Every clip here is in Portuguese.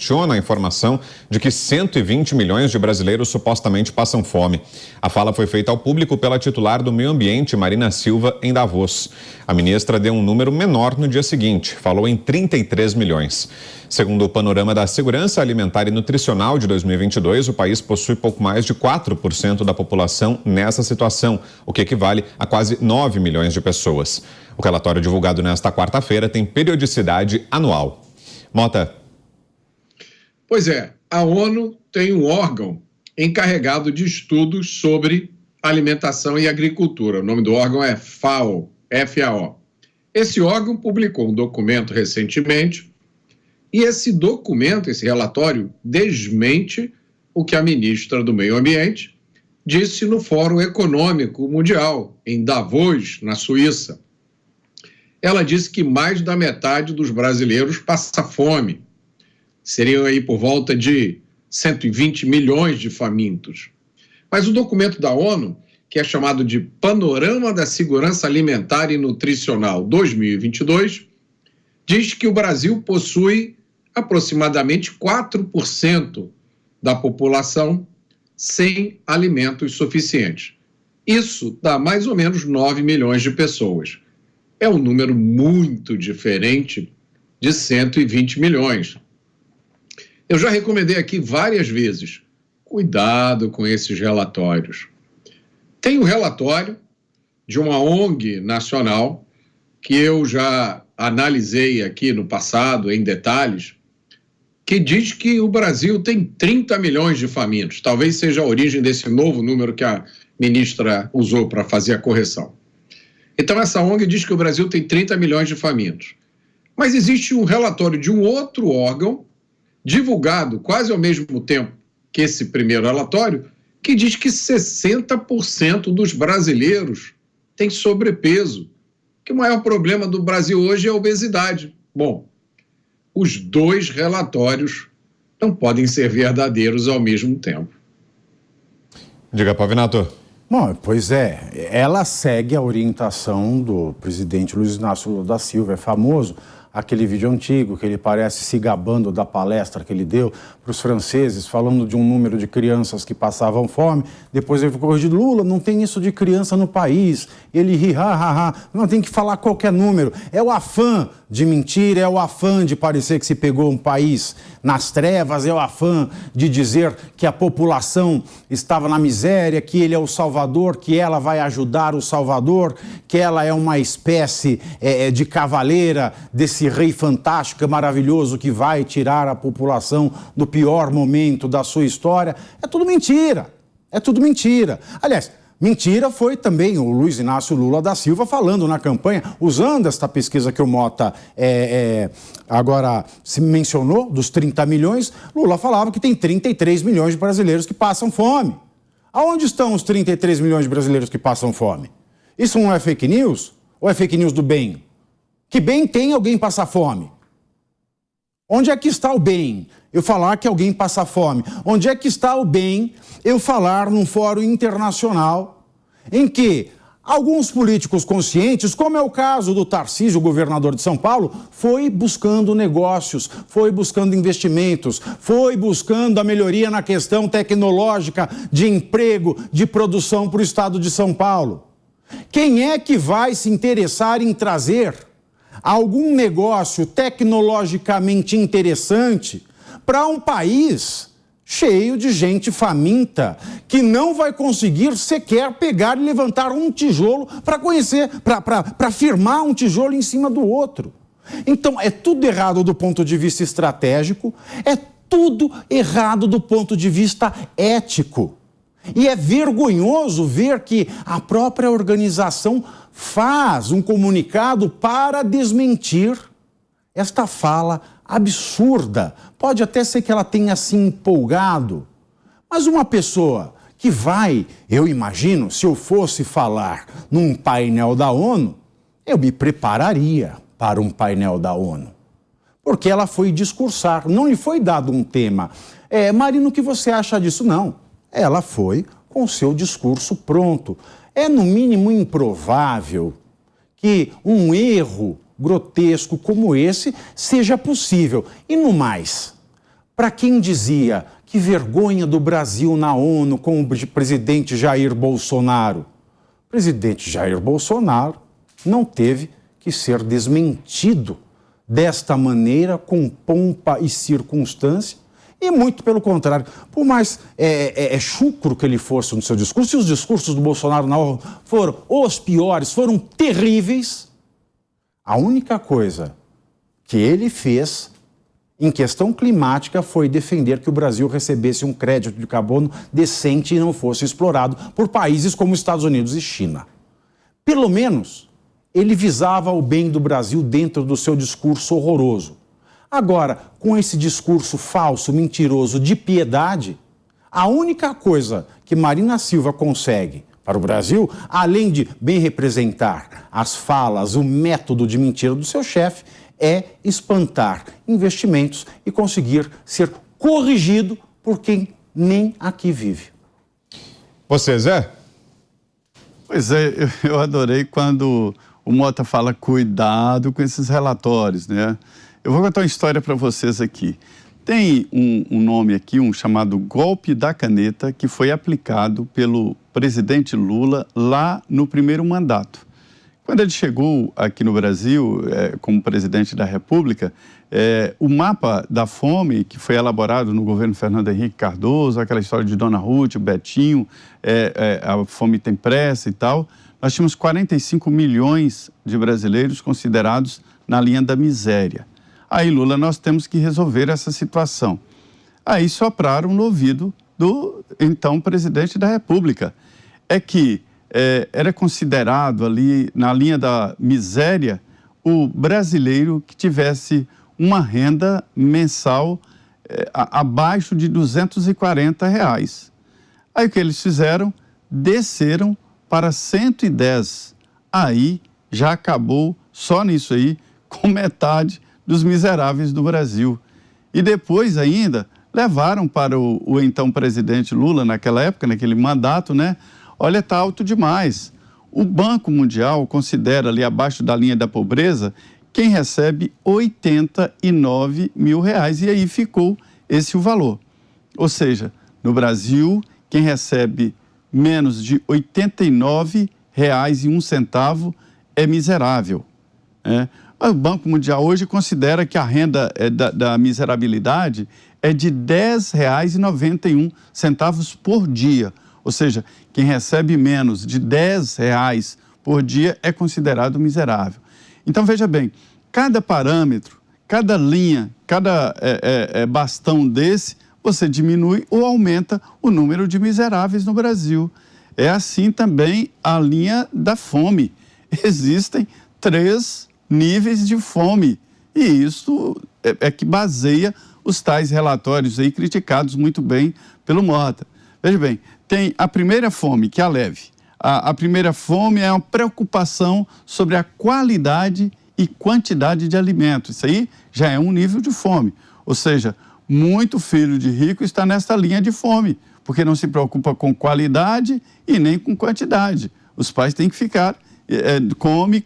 questiona a informação de que 120 milhões de brasileiros supostamente passam fome. A fala foi feita ao público pela titular do Meio Ambiente, Marina Silva, em Davos. A ministra deu um número menor no dia seguinte, falou em 33 milhões. Segundo o Panorama da Segurança Alimentar e Nutricional de 2022, o país possui pouco mais de 4% da população nessa situação, o que equivale a quase 9 milhões de pessoas. O relatório divulgado nesta quarta-feira tem periodicidade anual. Mota. Pois é, a ONU tem um órgão encarregado de estudos sobre alimentação e agricultura. O nome do órgão é FAO, F-A-O. Esse órgão publicou um documento recentemente e esse documento, esse relatório, desmente o que a ministra do Meio Ambiente disse no Fórum Econômico Mundial, em Davos, na Suíça. Ela disse que mais da metade dos brasileiros passa fome. Seriam aí por volta de 120 milhões de famintos. Mas o documento da ONU, que é chamado de Panorama da Segurança Alimentar e Nutricional 2022, diz que o Brasil possui aproximadamente 4% da população sem alimentos suficientes. Isso dá mais ou menos 9 milhões de pessoas. É um número muito diferente de 120 milhões. Eu já recomendei aqui várias vezes, cuidado com esses relatórios. Tem um relatório de uma ONG nacional que eu já analisei aqui no passado em detalhes, que diz que o Brasil tem 30 milhões de famintos. Talvez seja a origem desse novo número que a ministra usou para fazer a correção. Então, essa ONG diz que o Brasil tem 30 milhões de famintos. Mas existe um relatório de um outro órgão, divulgado quase ao mesmo tempo que esse primeiro relatório, que diz que 60% dos brasileiros têm sobrepeso, que o maior problema do Brasil hoje é a obesidade. Bom, os dois relatórios não podem ser verdadeiros ao mesmo tempo. Diga, Pavinato. Bom, pois é, ela segue a orientação do presidente Luiz Inácio Lula da Silva, é famoso aquele vídeo antigo que ele parece se gabando da palestra que ele deu para os franceses, falando de um número de crianças que passavam fome. Depois ele foi corrigido: Lula, não tem isso de criança no país. Ele ri, não tem que falar qualquer número. É o afã de mentira, é o afã de parecer que se pegou um país nas trevas, é o afã de dizer que a população estava na miséria, que ele é o salvador, que ela vai ajudar o salvador, que ela é uma espécie de cavaleira desse rei fantástico, maravilhoso, que vai tirar a população do pior momento da sua história. É tudo mentira, é tudo mentira. Aliás, mentira foi também o Luiz Inácio Lula da Silva falando na campanha, usando esta pesquisa que o Mota agora se mencionou, dos 30 milhões, Lula falava que tem 33 milhões de brasileiros que passam fome. Aonde estão os 33 milhões de brasileiros que passam fome? Isso não é fake news? Ou é fake news do bem? Que bem tem alguém passar fome? Onde é que está o bem eu falar que alguém passa fome? Onde é que está o bem eu falar num fórum internacional em que alguns políticos conscientes, como é o caso do Tarcísio, governador de São Paulo, foi buscando negócios, foi buscando investimentos, foi buscando a melhoria na questão tecnológica de emprego, de produção para o estado de São Paulo? Quem é que vai se interessar em trazer algum negócio tecnologicamente interessante para um país cheio de gente faminta, que não vai conseguir sequer pegar e levantar um tijolo para conhecer, para firmar um tijolo em cima do outro? Então, é tudo errado do ponto de vista estratégico, é tudo errado do ponto de vista ético. E é vergonhoso ver que a própria organização faz um comunicado para desmentir esta fala absurda. Pode até ser que ela tenha se empolgado, mas uma pessoa que vai, eu imagino, se eu fosse falar num painel da ONU, eu me prepararia para um painel da ONU. Porque ela foi discursar, não lhe foi dado um tema. Marino, o que você acha disso? Não. Ela foi com o seu discurso pronto. É, no mínimo, improvável que um erro grotesco como esse seja possível. E no mais, Para quem dizia que vergonha do Brasil na ONU com o presidente Jair Bolsonaro, o presidente Jair Bolsonaro não teve que ser desmentido desta maneira, com pompa e circunstância, e muito pelo contrário. Por mais chucro que ele fosse no seu discurso, e os discursos do Bolsonaro na ONU foram os piores, foram terríveis, a única coisa que ele fez em questão climática foi defender que o Brasil recebesse um crédito de carbono decente e não fosse explorado por países como Estados Unidos e China. Pelo menos ele visava o bem do Brasil dentro do seu discurso horroroso. Agora, com esse discurso falso, mentiroso, de piedade, a única coisa que Marina Silva consegue para o Brasil, além de bem representar as falas, o método de mentira do seu chefe, é espantar investimentos e conseguir ser corrigido por quem nem aqui vive. Você, Zé? Pois é, eu adorei quando o Mota fala cuidado com esses relatórios, né? Eu vou contar uma história para vocês aqui. Tem um nome aqui, um chamado golpe da caneta, que foi aplicado pelo presidente Lula lá no primeiro mandato. Quando ele chegou aqui no Brasil, como presidente da República, o mapa da fome, que foi elaborado no governo Fernando Henrique Cardoso, aquela história de Dona Ruth, o Betinho, a fome tem pressa e tal, nós tínhamos 45 milhões de brasileiros considerados na linha da miséria. Aí, Lula, nós temos que resolver essa situação. Aí sopraram no ouvido do então presidente da República. É que era considerado ali, na linha da miséria, o brasileiro que tivesse uma renda mensal abaixo de R$240. Aí o que eles fizeram? Desceram para 110. Aí já acabou, só nisso aí, com metade dos miseráveis do Brasil. E depois ainda levaram para o então presidente Lula, naquela época, naquele mandato, né? Olha, está alto demais. O Banco Mundial considera ali abaixo da linha da pobreza quem recebe R$89 mil. E aí ficou esse o valor. Ou seja, no Brasil, quem recebe menos de R$89,01 é miserável. O Banco Mundial hoje considera que a renda da miserabilidade é de R$10,91 por dia. Ou seja, quem recebe menos de R$10 por dia é considerado miserável. Então, veja bem, cada parâmetro, cada linha, cada bastão desse, você diminui ou aumenta o número de miseráveis no Brasil. É assim também a linha da fome. Existem 3 níveis de fome. E isso é que baseia os tais relatórios aí criticados muito bem pelo Mota. Veja bem, tem a primeira fome, que é a leve. A primeira fome é uma preocupação sobre a qualidade e quantidade de alimento. Isso aí já é um nível de fome. Ou seja, muito filho de rico está nesta linha de fome, porque não se preocupa com qualidade e nem com quantidade. Os pais têm que ficar, come,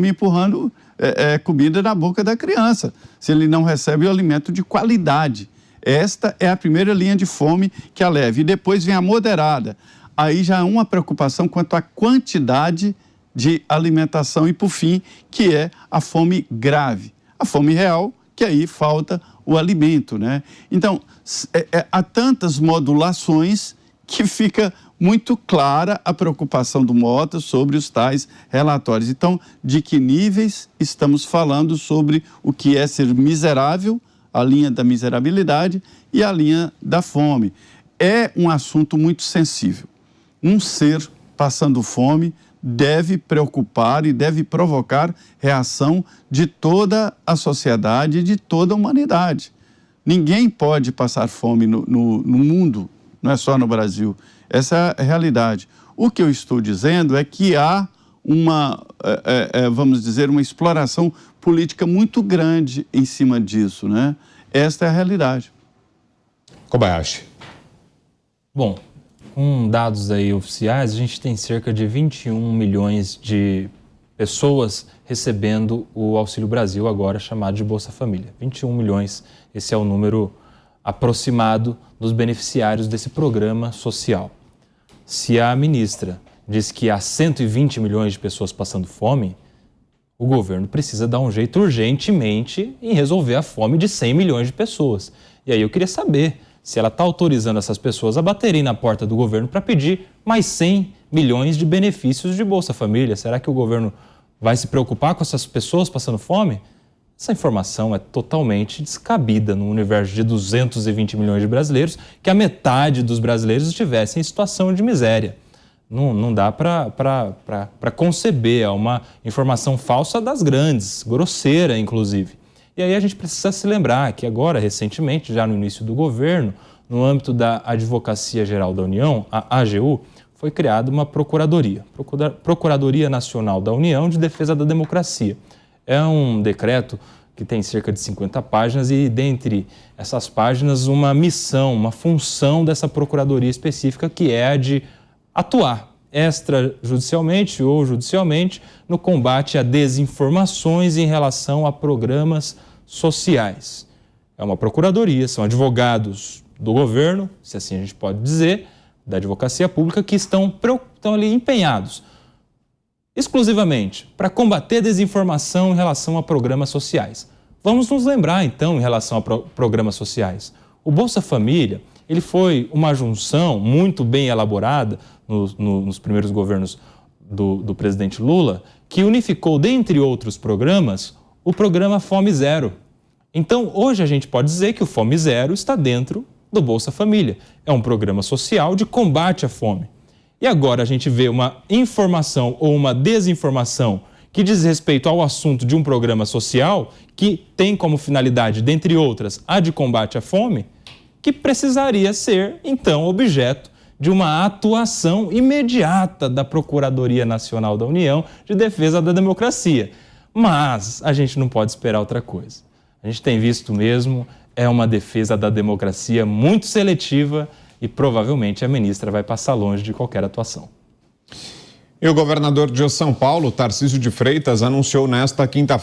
empurrando comida na boca da criança, se ele não recebe o alimento de qualidade. Esta é a primeira linha de fome, que é a leve. E depois vem a moderada. Aí já há uma preocupação quanto à quantidade de alimentação e, por fim, que é a fome grave. A fome real, que aí falta o alimento, né? Então, há tantas modulações que fica muito clara a preocupação do Mota sobre os tais relatórios. Então, de que níveis estamos falando sobre o que é ser miserável, a linha da miserabilidade e a linha da fome? É um assunto muito sensível. Um ser passando fome deve preocupar e deve provocar reação de toda a sociedade e de toda a humanidade. Ninguém pode passar fome no mundo, não é só no Brasil. Essa é a realidade. O que eu estou dizendo é que há uma, vamos dizer, uma exploração política muito grande em cima disso, né? Esta é a realidade. Kobayashi. Bom, com dados aí oficiais, a gente tem cerca de 21 milhões de pessoas recebendo o Auxílio Brasil, agora chamado de Bolsa Família. 21 milhões, esse é o número aproximado dos beneficiários desse programa social. Se a ministra diz que há 120 milhões de pessoas passando fome, o governo precisa dar um jeito urgentemente em resolver a fome de 100 milhões de pessoas. E aí eu queria saber se ela está autorizando essas pessoas a baterem na porta do governo para pedir mais 100 milhões de benefícios de Bolsa Família. Será que o governo vai se preocupar com essas pessoas passando fome? Essa informação é totalmente descabida no universo de 220 milhões de brasileiros, que a metade dos brasileiros estivessem em situação de miséria. Não dá para conceber, é uma informação falsa das grandes, grosseira inclusive. E aí a gente precisa se lembrar que agora, recentemente, já no início do governo, no âmbito da Advocacia Geral da União, a AGU, foi criada uma Procuradoria Nacional da União de Defesa da Democracia. É um decreto que tem cerca de 50 páginas e, dentre essas páginas, uma missão, uma função dessa procuradoria específica, que é a de atuar extrajudicialmente ou judicialmente no combate a desinformações em relação a programas sociais. É uma procuradoria, são advogados do governo, se assim a gente pode dizer, da advocacia pública, que estão ali empenhados exclusivamente para combater desinformação em relação a programas sociais. Vamos nos lembrar, então, em relação a programas sociais. O Bolsa Família, ele foi uma junção muito bem elaborada nos primeiros governos do presidente Lula, que unificou, dentre outros programas, o programa Fome Zero. Então, hoje a gente pode dizer que o Fome Zero está dentro do Bolsa Família. É um programa social de combate à fome. E agora a gente vê uma informação ou uma desinformação que diz respeito ao assunto de um programa social que tem como finalidade, dentre outras, a de combate à fome, que precisaria ser, então, objeto de uma atuação imediata da Procuradoria Nacional da União de Defesa da Democracia. Mas a gente não pode esperar outra coisa. A gente tem visto mesmo, é uma defesa da democracia muito seletiva e provavelmente a ministra vai passar longe de qualquer atuação. E o governador de São Paulo, Tarcísio de Freitas, anunciou nesta quinta-feira